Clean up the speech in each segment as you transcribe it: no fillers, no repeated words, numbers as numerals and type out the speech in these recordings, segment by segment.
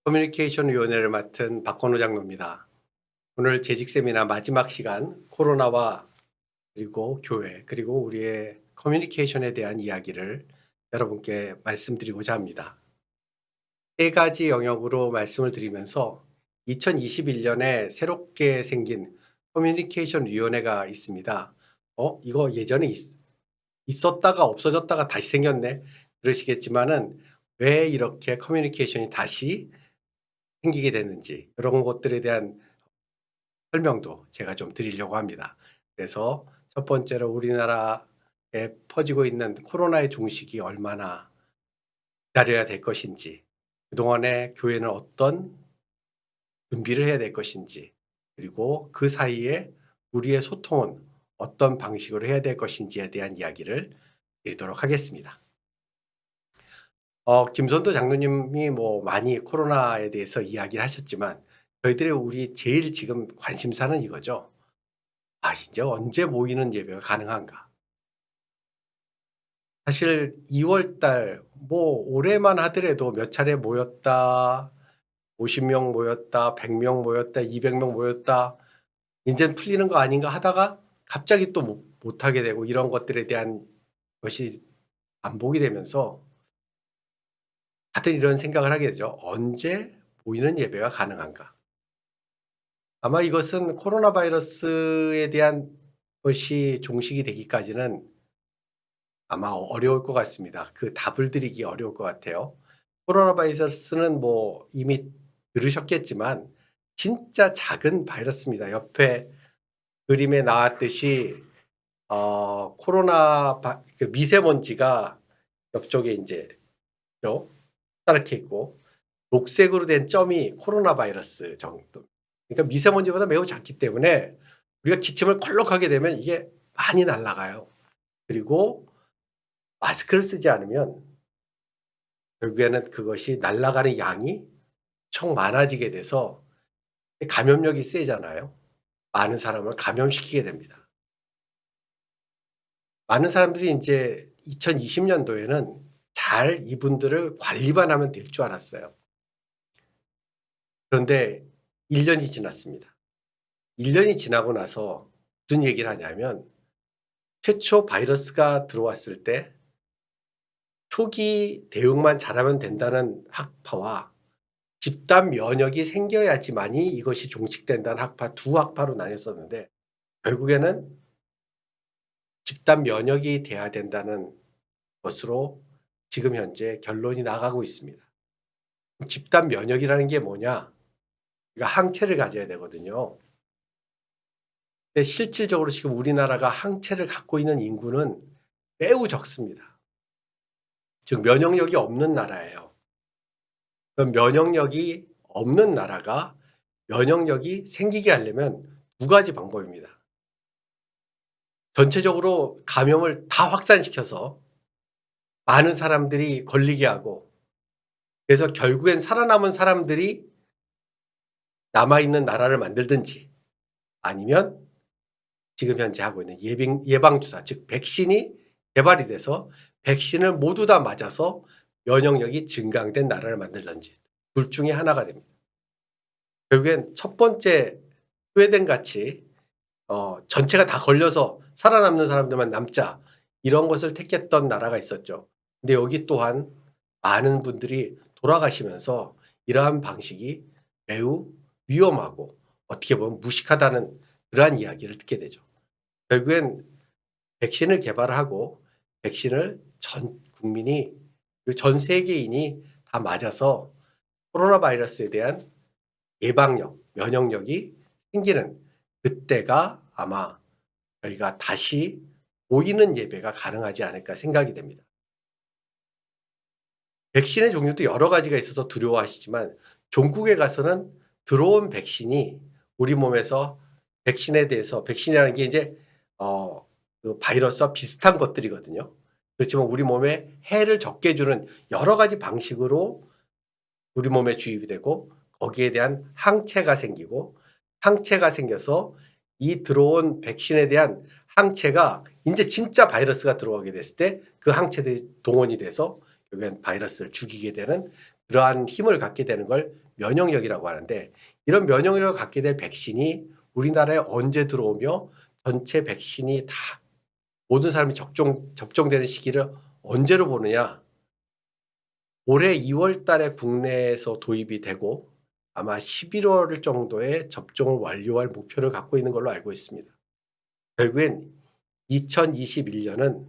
커뮤니케이션 위원회를 맡은 박건우 장로입니다. 오늘 재직 세미나 마지막 시간 코로나와 그리고 교회 그리고 우리의 커뮤니케이션에 대한 이야기를 여러분께 말씀드리고자 합니다. 세 가지 영역으로 말씀을 드리면서 2021년에 새롭게 생긴 커뮤니케이션 위원회가 있습니다. 이거 예전에 있었다가 없어졌다가 다시 생겼네. 그러시겠지만은 왜 이렇게 커뮤니케이션이 다시 생기게 됐는지 이런 것들에 대한 설명도 제가 좀 드리려고 합니다. 그래서 첫 번째로 우리나라에 퍼지고 있는 코로나의 종식이 얼마나 기다려야 될 것인지, 그동안에 교회는 어떤 준비를 해야 될 것인지, 그리고 그 사이에 우리의 소통은 어떤 방식으로 해야 될 것인지에 대한 이야기를 드리도록 하겠습니다. 김선도 장로님이 많이 코로나에 대해서 이야기를 하셨지만 저희들이 우리 제일 지금 관심사는 이거죠. 이제 언제 모이는 예배가 가능한가? 사실 2월 달 올해만 하더라도 몇 차례 모였다. 50명 모였다. 100명 모였다. 200명 모였다. 인제는 풀리는 거 아닌가 하다가 갑자기 또 못 하게 되고 이런 것들에 대한 것이 반복이 되면서 다들 이런 생각을 하게 되죠. '언제 모이는 예배가 가능한가?' 아마 이것은 코로나 바이러스에 대한 것이 종식이 되기까지는 아마 어려울 것 같습니다. 그 답을 드리기 어려울 것 같아요. 코로나 바이러스는 이미 들으셨겠지만 진짜 작은 바이러스입니다. 옆에 그림에 나왔듯이 코로나 그 미세먼지가 옆쪽에 인제 따랗게 있고 녹색으로 된 점이 코로나 바이러스 정도. 그러니까 미세먼지보다 매우 작기 때문에 우리가 기침을 콜록하게 되면 이게 많이 날아가요. 그리고 마스크를 쓰지 않으면 결국에는 그것이 날아가는 양이 엄청 많아지게 돼서 감염력이 세잖아요. 많은 사람을 감염시키게 됩니다. 많은 사람들이 인제 2020년도에는 잘 이분들을 관리만 하면 될 줄 알았어요. 그런데 1 년이 지났습니다. 1 년이 지나고 나서 무슨 얘기를 하냐면 최초 바이러스가 들어왔을 때 초기 대응만 잘하면 된다는 학파와 집단 면역이 생겨야지만이 이것이 종식된다는 학파, 두 학파로 나뉘었었는데 결국에는 집단 면역이 돼야 된다는 것으로 지금 현재 결론이 나가고 있습니다. 집단 면역이라는 게 뭐냐? 우리가 항체를 가져야 되거든요. 근데 실질적으로 지금 우리나라가 항체를 갖고 있는 인구는 매우 적습니다. 즉 면역력이 없는 나라예요. 그럼 면역력이 없는 나라가 면역력이 생기게 하려면 두 가지 방법입니다. 전체적으로 감염을 다 확산시켜서 많은 사람들이 걸리게 하고 그래서 결국엔 살아남은 사람들이 남아있는 나라를 만들든지 아니면 지금 현재 하고 있는 예방주사 즉 백신이 개발이 돼서 백신을 모두 다 맞아서 면역력이 증강된 나라를 만들든지 둘 중에 하나가 됩니다. 결국엔 첫 번째 스웨덴 같이 전체가 다 걸려서 살아남는 사람들만 남자 이런 것을 택했던 나라가 있었죠. 근데 여기 또한 많은 분들이 돌아가시면서 이러한 방식이 매우 위험하고 어떻게 보면 무식하다는 그러한 이야기를 듣게 되죠. 결국엔 백신을 개발하고 백신을 전 국민이 그리고 전 세계인이 다 맞아서 코로나 바이러스에 대한 예방력, 면역력이 생기는 그때가 아마 저희가 다시 모이는 예배가 가능하지 않을까 생각이 됩니다. 백신의 종류도 여러 가지가 있어서 두려워하시지만 종국에 가서는 들어온 백신이 우리 몸에서 백신에 대해서 백신이라는 게 이제 그 바이러스와 비슷한 것들이거든요. 그렇지만 우리 몸에 해를 적게 주는 여러 가지 방식으로 우리 몸에 주입이 되고 거기에 대한 항체가 생기고 항체가 생겨서 이 들어온 백신에 대한 항체가 인제 진짜 바이러스가 들어오게 됐을 때 그 항체들이 동원이 돼서 결국엔 바이러스를 죽이게 되는 그러한 힘을 갖게 되는 걸 면역력이라고 하는데, 이런 면역력을 갖게 될 백신이 우리나라에 언제 들어오며 전체 백신이 다 모든 사람이 접종되는 시기를 언제로 보느냐. 올해 2월 달에 국내에서 도입이 되고 아마 11월 정도에 접종을 완료할 목표를 갖고 있는 걸로 알고 있습니다. 결국엔 2021년은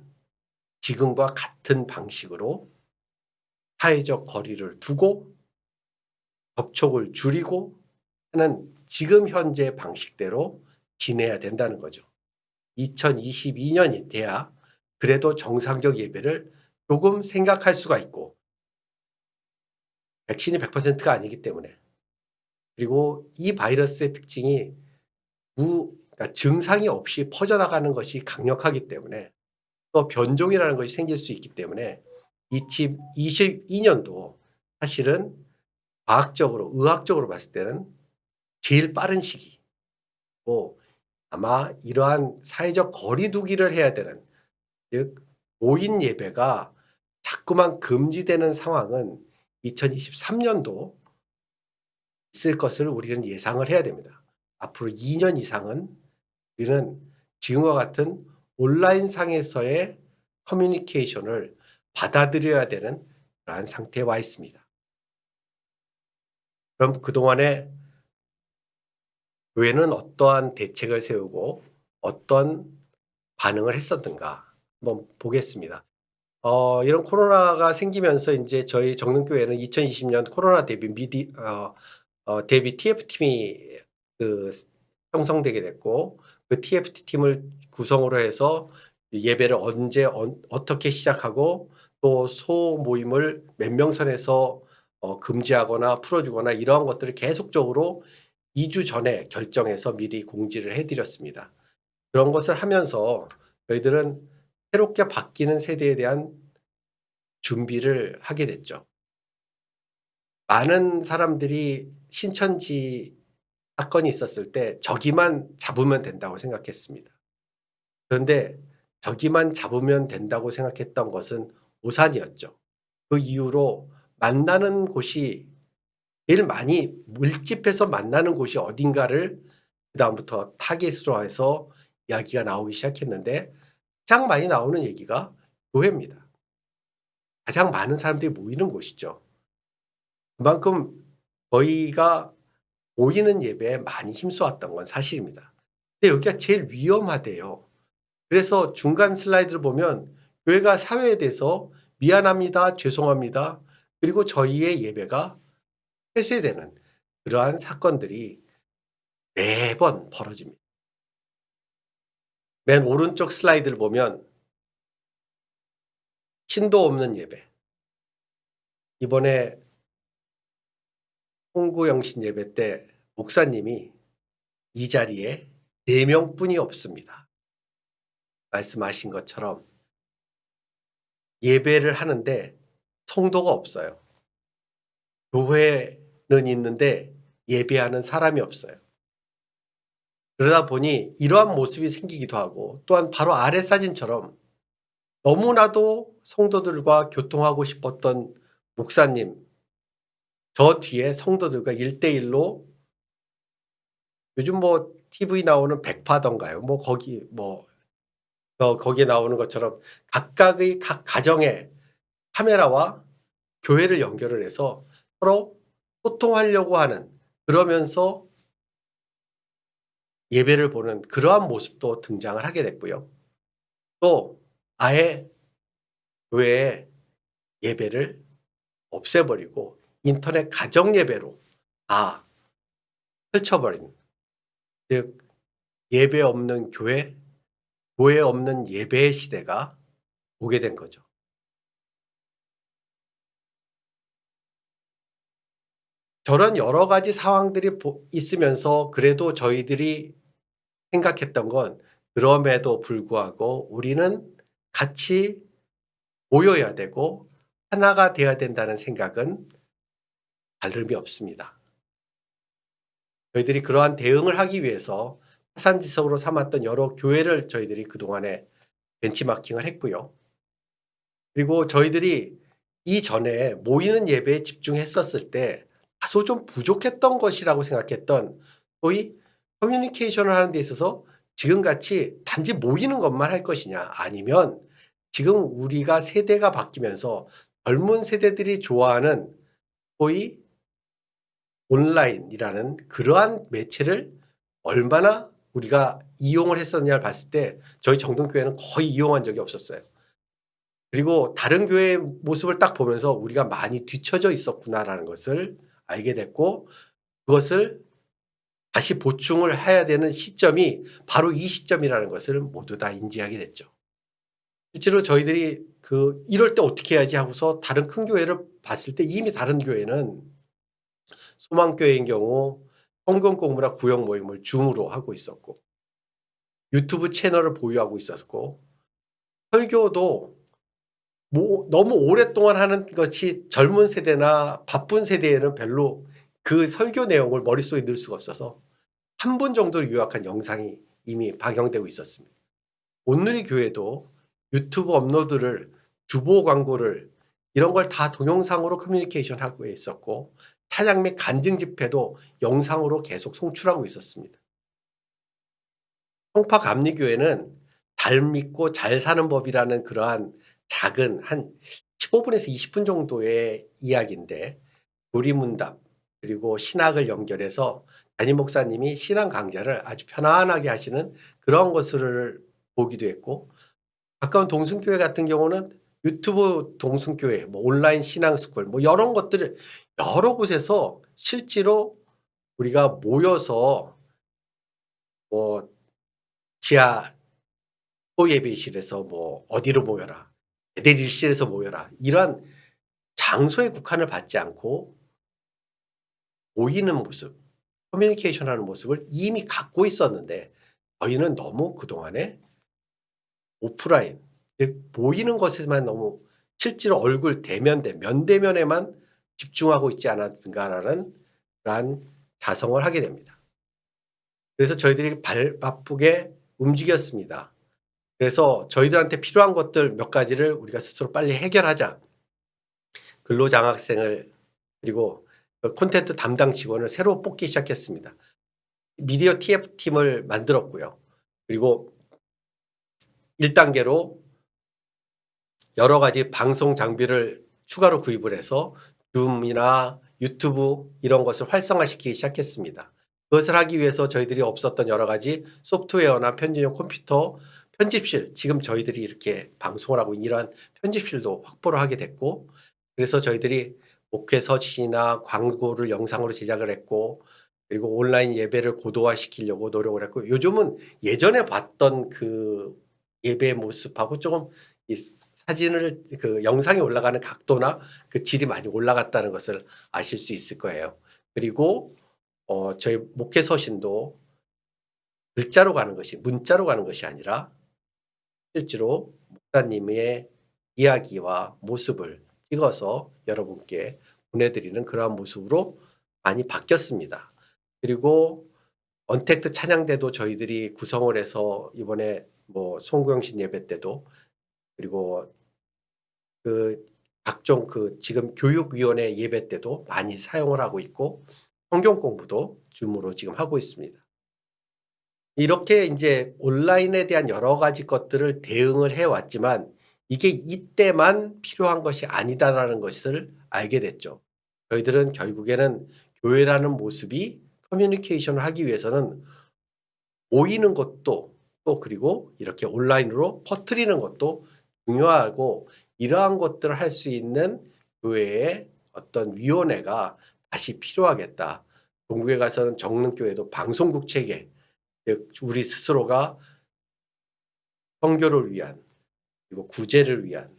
지금과 같은 방식으로 사회적 거리를 두고 접촉을 줄이고 하는 지금 현재 방식대로 지내야 된다는 거죠. 2022년이 돼야 그래도 정상적 예배를 조금 생각할 수가 있고, 백신이 100%가 아니기 때문에, 그리고 이 바이러스의 특징이 그러니까 증상이 없이 퍼져나가는 것이 강력하기 때문에, 또 변종이라는 것이 생길 수 있기 때문에 2022년도 사실은 과학적으로 의학적으로 봤을 때는 제일 빠른 시기고, 아마 이러한 사회적 거리 두기를 해야 되는, 즉 5인 예배가 자꾸만 금지되는 상황은 2023년도 있을 것을 우리는 예상을 해야 됩니다. 앞으로 2년 이상은 우리는 지금과 같은 온라인상에서의 커뮤니케이션을 받아들여야 되는 그러한 상태에 와 있습니다. 그럼 그동안에 교회는 어떠한 대책을 세우고 어떤 반응을 했었는가 한번 보겠습니다. 이런 코로나가 생기면서 이제 저희 정릉교회는 2020년 코로나 대비 대비 TF팀이 형성되게 됐고, 그 TF팀을 구성으로 해서 예배를 언제 어떻게 시작하고 또 소모임을 몇 명 선에서 금지하거나 풀어주거나 이러한 것들을 계속적으로 2주 전에 결정해서 미리 공지를 해드렸습니다. 그런 것을 하면서 저희들은 새롭게 바뀌는 세대에 대한 준비를 하게 됐죠. 많은 사람들이 신천지 사건이 있었을 때 저기만 잡으면 된다고 생각했습니다. 그런데 저기만 잡으면 된다고 생각했던 것은 오산이었죠. 그 이후로 만나는 곳이 제일 많이 밀집해서 만나는 곳이 어딘가를 그다음부터 타깃으로 해서 이야기가 나오기 시작했는데, 가장 많이 나오는 얘기가 교회입니다. 가장 많은 사람들이 모이는 곳이죠. 그만큼 저희가 모이는 예배에 많이 힘써왔던 건 사실입니다. 근데 여기가 제일 위험하대요. 그래서 중간 슬라이드를 보면 교회가 사회에 대해서 미안합니다, 죄송합니다, 그리고 저희의 예배가 폐쇄되는 그러한 사건들이 매번 벌어집니다. 맨 오른쪽 슬라이드를 보면 신도 없는 예배. 이번에 홍구영신 예배 때 목사님이 이 자리에 4명뿐이 없습니다. 말씀하신 것처럼 예배를 하는데 성도가 없어요. 교회는 있는데 예배하는 사람이 없어요. 그러다 보니 이러한 모습이 생기기도 하고, 또한 바로 아래 사진처럼 너무나도 성도들과 교통하고 싶었던 목사님, 저 뒤에 성도들과 1대1로, 요즘 뭐 TV 나오는 백파던가요? 거기에 나오는 것처럼 각각의 각 가정에 카메라와 교회를 연결을 해서 서로 소통하려고 하는, 그러면서 예배를 보는 그러한 모습도 등장을 하게 됐고요. 또 아예 교회에 예배를 없애버리고 인터넷 가정 예배로 다 펼쳐버린, 즉 예배 없는 교회, 교회 없는 예배의 시대가 오게 된 거죠. 저런 여러 가지 상황들이 있으면서 그래도 저희들이 생각했던 건, 그럼에도 불구하고 우리는 같이 모여야 되고 하나가 되어야 된다는 생각은 다름이 없습니다. 저희들이 그러한 대응을 하기 위해서 타산지석으로 삼았던 여러 교회를 저희들이 그동안에 벤치마킹을 했고요. 그리고 저희들이 이전에 모이는 예배에 집중했었을 때 다소 좀 부족했던 것이라고 생각했던 소위 커뮤니케이션을 하는 데 있어서 지금같이 단지 모이는 것만 할 것이냐, 아니면 지금 우리가 세대가 바뀌면서 젊은 세대들이 좋아하는 소위 온라인이라는 그러한 매체를 얼마나 우리가 이용을 했었느냐를 봤을 때 저희 정동교회는 거의 이용한 적이 없었어요. 그리고 다른 교회의 모습을 딱 보면서 우리가 많이 뒤처져 있었구나라는 것을 알게 됐고, 그것을 다시 보충을 해야 되는 시점이 바로 이 시점이라는 것을 모두 다 인지하게 됐죠. 실제로 저희들이 이럴 때 어떻게 해야지 하고서 다른 큰 교회를 봤을 때 이미 다른 교회는 소망교회인 경우 성경 공부나 구역 모임을 줌으로 하고 있었고, 유튜브 채널을 보유하고 있었고, 설교도 너무 오랫동안 하는 것이 젊은 세대나 바쁜 세대에는 별로 그 설교 내용을 머릿속에 넣을 수가 없어서 한 분 정도를 요약한 영상이 이미 방영되고 있었습니다. 온누리 교회도 유튜브 업로드를, 주보 광고를, 이런 걸 다 동영상으로 커뮤니케이션 하고 있었고, 찬양 및 간증 집회도 영상으로 계속 송출하고 있었습니다. 성파 감리교회는 잘 믿고 잘 사는 법이라는 그러한 작은 한 15분에서 20분 정도의 이야기인데, 교리문답 그리고 신학을 연결해서 담임 목사님이 신앙 강좌를 아주 편안하게 하시는 그런 것을 보기도 했고, 가까운 동순교회 같은 경우는 유튜브 동순교회, 온라인 신앙 스쿨, 이런 것들을 여러 곳에서 실제로 우리가 모여서 지하 예배실에서 어디로 모여라, 대대일실에서 모여라, 이러한 장소에 국한을 받지 않고 모이는 모습, 커뮤니케이션 하는 모습을 이미 갖고 있었는데, 저희는 너무 그동안에 오프라인, 즉 보이는 것에만 너무 실제로 얼굴 면대면에만 집중하고 있지 않았는가라는 그러한 자성을 하게 됩니다. 그래서 저희들이 발 바쁘게 움직였습니다. 그래서 저희들한테 필요한 것들 몇 가지를 우리가 스스로 빨리 해결하자. 근로장학생을, 그리고 콘텐츠 담당 직원을 새로 뽑기 시작했습니다. 미디어 TF팀을 만들었고요. 그리고 1단계로 여러 가지 방송 장비를 추가로 구입을 해서 줌이나 유튜브 이런 것을 활성화시키기 시작했습니다. 그것을 하기 위해서 저희들이 없었던 여러 가지 소프트웨어나 편집용 컴퓨터, 편집실, 지금 저희들이 이렇게 방송을 하고 이러한 편집실도 확보를 하게 됐고, 그래서 저희들이 목회 서신이나 광고를 영상으로 제작을 했고, 그리고 온라인 예배를 고도화시키려고 노력을 했고, 요즘은 예전에 봤던 그 예배의 모습하고 조금 이 사진을 영상이 올라가는 각도나 그 질이 많이 올라갔다는 것을 아실 수 있을 거예요. 그리고 저희 목회 서신도 글자로 가는 것이, 문자로 가는 것이 아니라 실제로 목사님의 이야기와 모습을 찍어서 여러분께 보내드리는 그러한 모습으로 많이 바뀌었습니다. 그리고 언택트 찬양대도 저희들이 구성을 해서 이번에 송구영신 예배 때도, 그리고 각종 지금 교육위원회 예배 때도 많이 사용을 하고 있고, 성경 공부도 줌으로 지금 하고 있습니다. 이렇게 이제 온라인에 대한 여러 가지 것들을 대응을 해왔지만 이게 이때만 필요한 것이 아니다라는 것을 알게 됐죠. 저희들은 결국에는 교회라는 모습이 커뮤니케이션을 하기 위해서는 모이는 것도, 또 그리고 이렇게 온라인으로 퍼뜨리는 것도 중요하고, 이러한 것들을 할 수 있는 교회의 어떤 위원회가 다시 필요하겠다. 동국에 가서는 정릉교회도 방송국 체계, 즉 우리 스스로가 선교를 위한, 그리고 구제를 위한,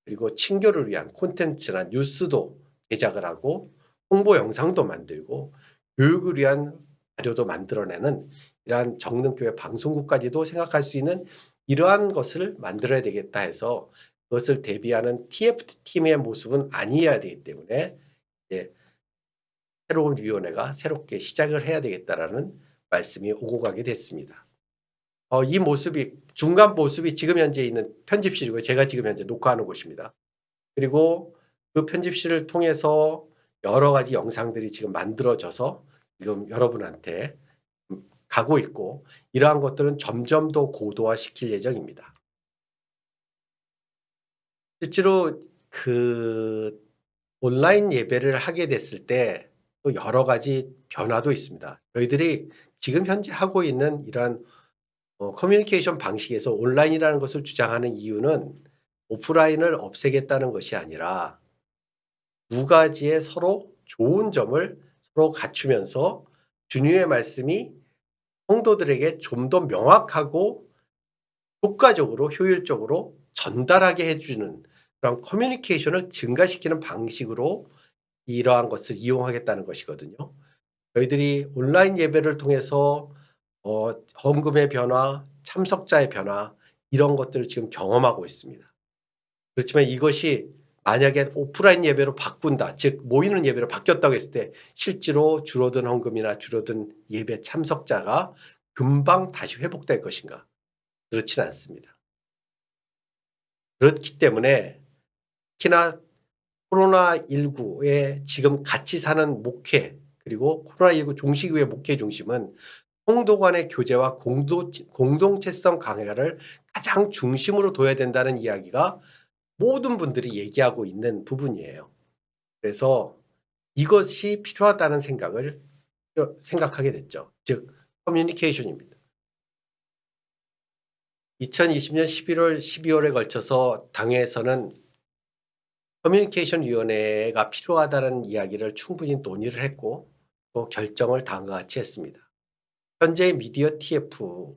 그리고 친교를 위한 콘텐츠나 뉴스도 제작을 하고, 홍보 영상도 만들고, 교육을 위한 자료도 만들어내는 이러한 정릉교회 방송국까지도 생각할 수 있는 이러한 것을 만들어야 되겠다 해서, 그것을 대비하는 TF팀의 모습은 아니어야 되기 때문에 이제 새로운 위원회가 새롭게 시작을 해야 되겠다라는 말씀이 오고 가게 됐습니다. 이 모습이, 중간 모습이 지금 현재 있는 편집실이고요. 제가 지금 현재 녹화하는 곳입니다. 그리고 그 편집실을 통해서 여러 가지 영상들이 지금 만들어져서 지금 여러분한테 가고 있고, 이러한 것들은 점점 더 고도화시킬 예정입니다. 실제로 그 온라인 예배를 하게 됐을 때 또 여러 가지 변화도 있습니다. 저희들이 지금 현재 하고 있는 이러한 커뮤니케이션 방식에서 온라인이라는 것을 주장하는 이유는 오프라인을 없애겠다는 것이 아니라 두 가지의 서로 좋은 점을 서로 갖추면서 주님의 말씀이 성도들에게 좀 더 명확하고 효과적으로 효율적으로 전달하게 해 주는 그런 커뮤니케이션을 증가시키는 방식으로 이러한 것을 이용하겠다는 것이거든요. 저희들이 온라인 예배를 통해서 헌금의 변화, 참석자의 변화, 이런 것들을 지금 경험하고 있습니다. 그렇지만 이것이 만약에 오프라인 예배로 바꾼다, 즉 모이는 예배로 바뀌었다고 했을 때 실제로 줄어든 헌금이나 줄어든 예배 참석자가 금방 다시 회복될 것인가? 그렇지는 않습니다. 그렇기 때문에 특히나 코로나19에 지금 같이 사는 목회, 그리고 코로나19 종식 이후의 목회 중심은 성도 간의 교제와 공동체성 강화를 가장 중심으로 둬야 된다는 이야기가 모든 분들이 얘기하고 있는 부분이에요. 그래서 이것이 필요하다는 생각하게 됐죠. 즉 커뮤니케이션입니다. 2020년 11월, 12월에 걸쳐서 당회에서는 커뮤니케이션 위원회가 필요하다는 이야기를 충분히 논의를 했고 또 결정을 다음과 같이 했습니다. 현재 미디어 TF가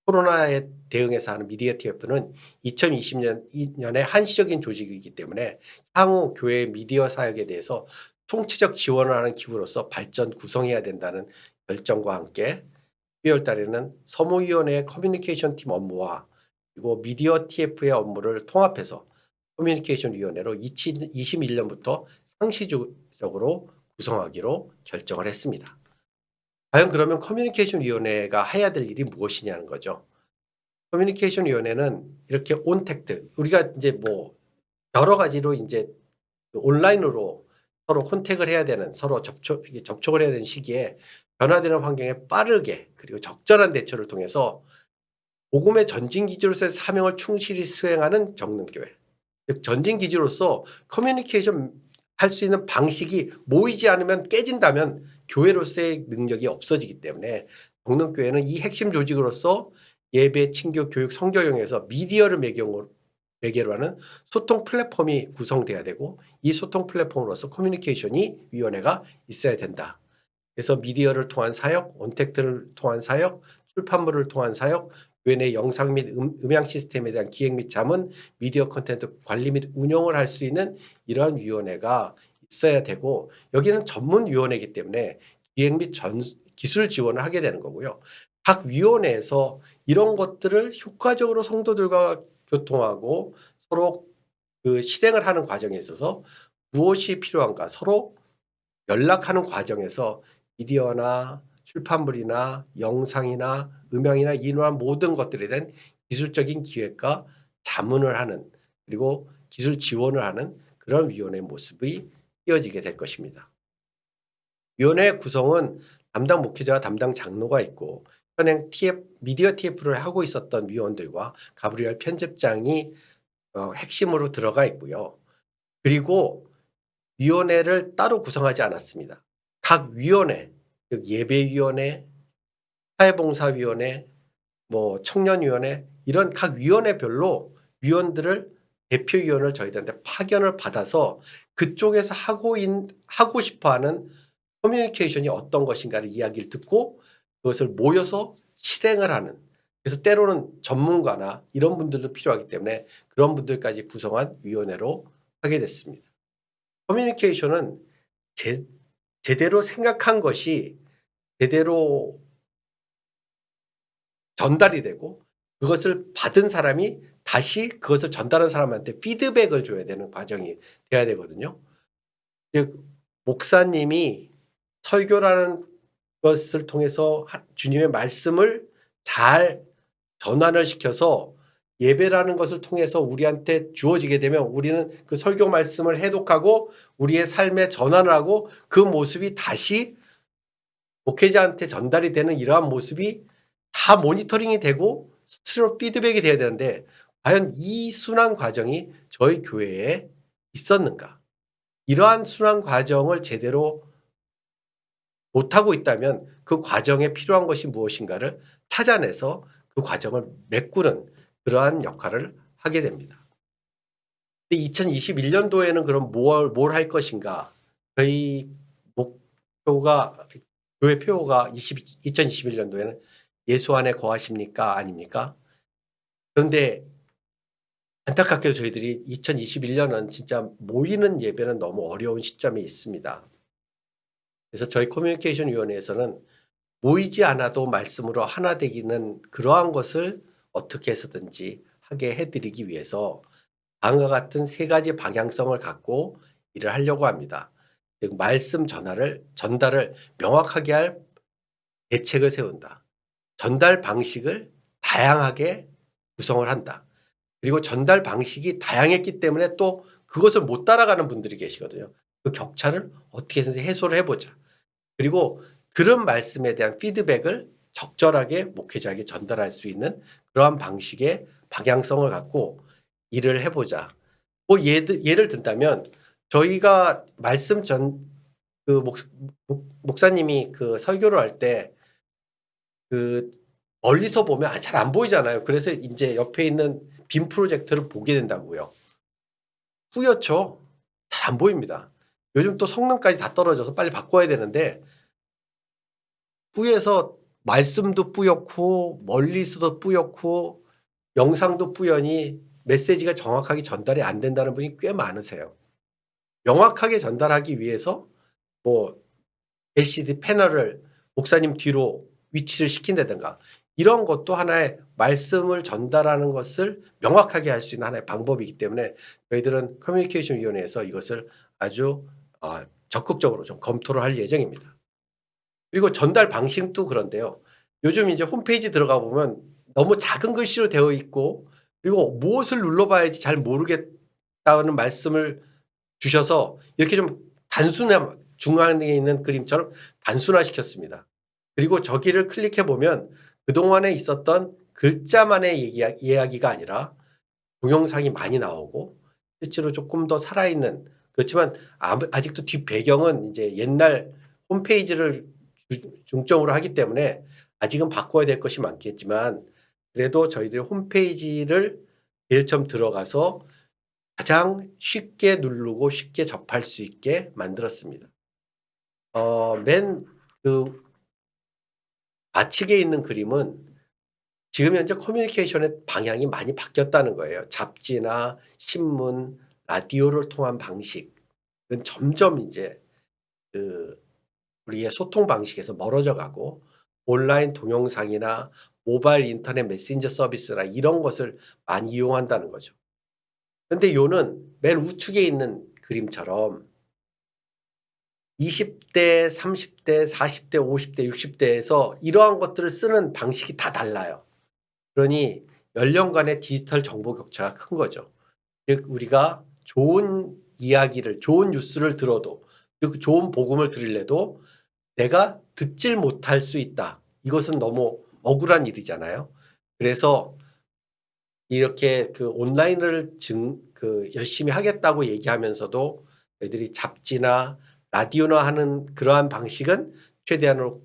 코로나에 대응해서 하는 미디어 TF는 2020년에 한시적인 조직이기 때문에 향후 교회 미디어 사역에 대해서 총체적 지원을 하는 기구로서 발전 구성해야 된다는 결정과 함께 12월 달에는 서무위원회의 커뮤니케이션 팀 업무와 그리고 미디어 TF의 업무를 통합해서 커뮤니케이션 위원회로 2021년부터 상시적으로 구성하기로 결정을 했습니다. 과연 그러면 커뮤니케이션 위원회가 해야 될 일이 무엇이냐는 거죠. 커뮤니케이션 위원회는 이렇게 온택트, 우리가 이제 뭐 여러 가지로 이제 온라인으로 서로 콘택을 해야 되는, 서로 접촉을 해야 되는 시기에 변화되는 환경에 빠르게 그리고 적절한 대처를 통해서 복음의 전진 기지로서의 사명을 충실히 수행하는 정릉교회. 즉 전진 기지로서 커뮤니케이션 할 수 있는 방식이 모이지 않으면 깨진다면 교회로서의 능력이 없어지기 때문에 정릉교회는 이 핵심 조직으로서 예배, 친교, 교육, 성교영에서 미디어를 매개로 하는 소통 플랫폼이 구성돼야 되고 이 소통 플랫폼으로서 커뮤니케이션이 위원회가 있어야 된다. 그래서 미디어를 통한 사역, 온택트를 통한 사역, 출판물을 통한 사역, 교회 영상 및 음향 시스템에 대한 기획 및 자문, 미디어 콘텐츠 관리 및 운영을 할 수 있는 이러한 위원회가 있어야 되고 여기는 전문위원회이기 때문에 기획 및 기술 지원을 하게 되는 거고요. 각 위원회에서 이런 것들을 효과적으로 성도들과 교통하고 서로 그 실행을 하는 과정에 있어서 무엇이 필요한가 서로 연락하는 과정에서 미디어나 출판물이나 영상이나 음향이나 이러한 모든 것들에 대한 기술적인 기획과 자문을 하는 그리고 기술 지원을 하는 그런 위원회 모습이 띄어지게 될 것입니다. 위원회 구성은 담당 목회자와 담당 장로가 있고 현행 미디어 TF를 하고 있었던 위원들과 가브리엘 편집장이 핵심으로 들어가 있고요. 그리고 위원회를 따로 구성하지 않았습니다. 각 위원회, 즉 예배위원회, 사회봉사위원회, 뭐 청년위원회 이런 각 위원회별로 위원들을 대표위원을 저희들한테 파견을 받아서 그쪽에서 하고 싶어하는 커뮤니케이션이 어떤 것인가를 이야기를 듣고 그것을 모여서 실행을 하는 그래서 때로는 전문가나 이런 분들도 필요하기 때문에 그런 분들까지 구성한 위원회로 하게 됐습니다. 커뮤니케이션은 제대로 생각한 것이 제대로 전달이 되고 그것을 받은 사람이 다시 그것을 전달한 사람한테 피드백을 줘야 되는 과정이 돼야 되거든요. 즉 목사님이 설교라는 것을 통해서 주님의 말씀을 잘 전환을 시켜서 예배라는 것을 통해서 우리한테 주어지게 되면 우리는 그 설교 말씀을 해독하고 우리의 삶에 전환을 하고 그 모습이 다시 목회자한테 전달이 되는 이러한 모습이 다 모니터링이 되고 스스로 피드백이 돼야 되는데 과연 이 순환 과정이 저희 교회에 있었는가? 이러한 순환 과정을 제대로 못하고 있다면 그 과정에 필요한 것이 무엇인가를 찾아내서 그 과정을 메꾸는 그러한 역할을 하게 됩니다. 2021년도에는 그럼 뭘 할 것인가? 저희 목표가 교회 표어가 2021년도에는 예수 안에 거하십니까? 아닙니까? 그런데 안타깝게도 저희들이 2021년은 진짜 모이는 예배는 너무 어려운 시점에 있습니다. 그래서 저희 커뮤니케이션 위원회에서는 모이지 않아도 말씀으로 하나 되기는 그러한 것을 어떻게 해서든지 하게 해드리기 위해서 다음과 같은 세 가지 방향성을 갖고 일을 하려고 합니다. 즉 말씀 전달을 명확하게 할 대책을 세운다. 전달 방식을 다양하게 구성을 한다. 그리고 전달 방식이 다양했기 때문에 또 그것을 못 따라가는 분들이 계시거든요. 그 격차를 어떻게 해서 해소를 해보자. 그리고 들은 말씀에 대한 피드백을 적절하게 목회자에게 전달할 수 있는 그러한 방식의 방향성을 갖고 일을 해보자. 뭐 예를 든다면 저희가 말씀 그 목사님이 그 설교를 할 때 그 멀리서 보면 잘 안 보이잖아요. 그래서 이제 옆에 있는 빔 프로젝터를 보게 된다고요. 뿌옇죠. 잘 안 보입니다. 요즘 또 성능까지 다 떨어져서 빨리 바꿔야 되는데 뿌여서 말씀도 뿌옇고 멀리서도 뿌옇고 영상도 뿌연히 메시지가 정확하게 전달이 안 된다는 분이 꽤 많으세요. 명확하게 전달하기 위해서 뭐 LCD 패널을 목사님 뒤로 위치를 시킨다든가 이런 것도 하나의 말씀을 전달하는 것을 명확하게 할 수 있는 하나의 방법이기 때문에 저희들은 커뮤니케이션 위원회에서 이것을 아주 적극적으로 좀 검토를 할 예정입니다. 그리고 전달 방식도 그런데요. 요즘 이제 홈페이지 들어가 보면 너무 작은 글씨로 되어 있고 그리고 무엇을 눌러봐야지 잘 모르겠다는 말씀을 주셔서 이렇게 좀 중앙에 있는 그림처럼 단순화시켰습니다. 그리고 저기를 클릭해 보면 그동안에 있었던 글자만의 이야기가 아니라 동영상이 많이 나오고 실제로 조금 더 살아있는 그렇지만 아직도 뒷 배경은 이제 옛날 홈페이지를 중점으로 하기 때문에 아직은 바꿔야 될 것이 많겠지만 그래도 저희들이 홈페이지를 제일 처음 들어가서 가장 쉽게 누르고 쉽게 접할 수 있게 만들었습니다. 맨 그 좌측에 있는 그림은 지금 현재 커뮤니케이션의 방향이 많이 바뀌었다는 거예요. 잡지나 신문, 라디오를 통한 방식은 점점 이제 우리의 소통 방식에서 멀어져 가고 온라인 동영상이나 모바일 인터넷 메신저 서비스나 이런 것을 많이 이용한다는 거죠. 근데 요는 맨 우측에 있는 그림처럼 20대, 30대, 40대, 50대, 60대에서 이러한 것들을 쓰는 방식이 다 달라요. 그러니 연령간의 디지털 정보 격차가 큰 거죠. 즉 우리가 좋은 이야기를 좋은 뉴스를 들어도 좋은 복음을 들으려도 내가 듣질 못할 수 있다. 이것은 너무 억울한 일이잖아요. 그래서 이렇게 그 온라인을 열심히 하겠다고 얘기하면서도 애들이 잡지나 라디오나 하는 그러한 방식은 최대한으로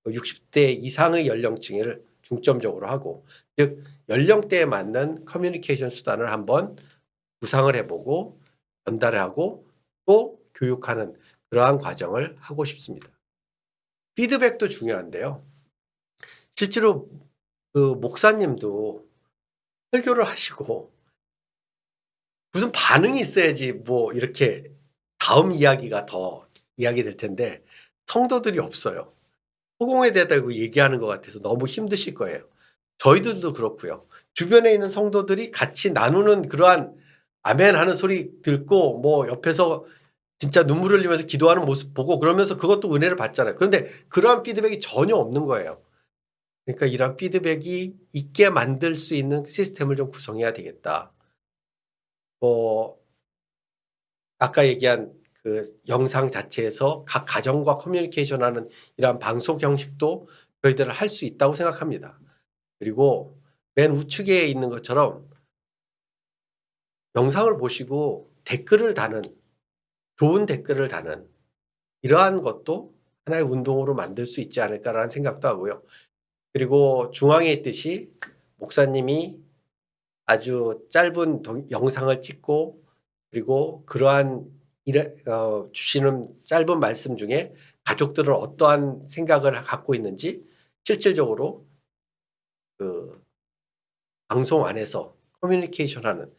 60대 이상의 연령층을 중점적으로 하고 즉 연령대에 맞는 커뮤니케이션 수단을 한번 구상을 해보고 전달하고 또 교육하는 그러한 과정을 하고 싶습니다. 피드백도 중요한데요. 실제로 그 목사님도 설교를 하시고 무슨 반응이 있어야지 뭐 이렇게 다음 이야기가 더 이야기될 텐데 성도들이 없어요. 허공에 대고 얘기하는 것 같아서 너무 힘드실 거예요. 저희들도 그렇고요. 주변에 있는 성도들이 같이 나누는 그러한 아멘 하는 소리 듣고 뭐 옆에서 진짜 눈물을 흘리면서 기도하는 모습 보고 그러면서 그것도 은혜를 받잖아요. 그런데 그러한 피드백이 전혀 없는 거예요. 그러니까 이런 피드백이 있게 만들 수 있는 시스템을 좀 구성해야 되겠다. 뭐 아까 얘기한 그 영상 자체에서 각 가정과 커뮤니케이션하는 이러한 방송 형식도 저희들은 할 수 있다고 생각합니다. 그리고 맨 우측에 있는 것처럼 영상을 보시고 댓글을 다는 좋은 댓글을 다는 이러한 것도 하나의 운동으로 만들 수 있지 않을까라는 생각도 하고요. 그리고 중앙에 있듯이 목사님이 아주 짧은 영상을 찍고 그리고 그러한 주시는 짧은 말씀 중에 가족들은 어떠한 생각을 갖고 있는지 실질적으로 그 방송 안에서 커뮤니케이션하는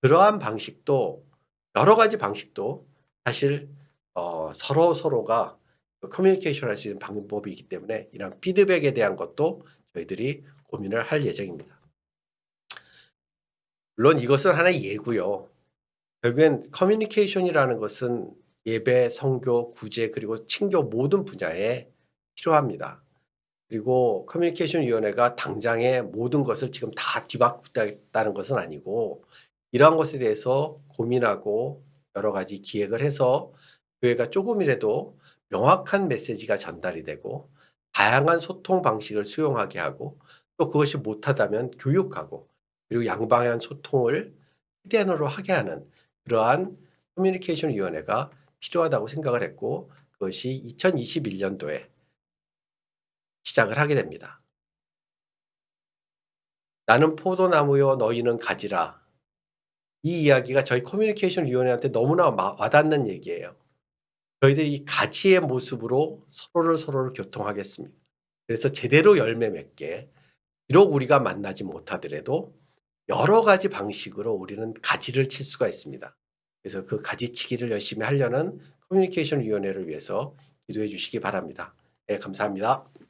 그러한 방식도 여러 가지 방식도 사실 서로가 커뮤니케이션할 수 있는 방법이기 때문에 이런 피드백에 대한 것도 저희들이 고민을 할 예정입니다. 물론 이것은 하나의 예고요. 결국엔 커뮤니케이션이라는 것은 예배, 선교, 구제 그리고 친교 모든 분야에 필요합니다. 그리고 커뮤니케이션 위원회가 당장에 모든 것을 지금 다 뒤바꾸겠다는 것은 아니고 이러한 것에 대해서 고민하고 여러 가지 기획을 해서 교회가 조금이라도 명확한 메시지가 전달이 되고 다양한 소통 방식을 수용하게 하고 또 그것이 못하다면 교육하고 그리고 양방향 소통을 최대한으로 하게 하는 그러한 커뮤니케이션 위원회가 필요하다고 생각을 했고 그것이 2021년도에 시작을 하게 됩니다. 나는 포도나무요 너희는 가지라. 이 이야기가 저희 커뮤니케이션 위원회한테 너무나 와닿는 얘기예요. 저희들이 이 가지의 모습으로 서로를 교통하겠습니다. 그래서 제대로 열매 맺게 비록 우리가 만나지 못하더라도 여러 가지 방식으로 우리는 가지를 칠 수가 있습니다. 그래서 그 가지치기를 열심히 하려는 커뮤니케이션 위원회를 위해서 기도해 주시기 바랍니다. 네, 감사합니다.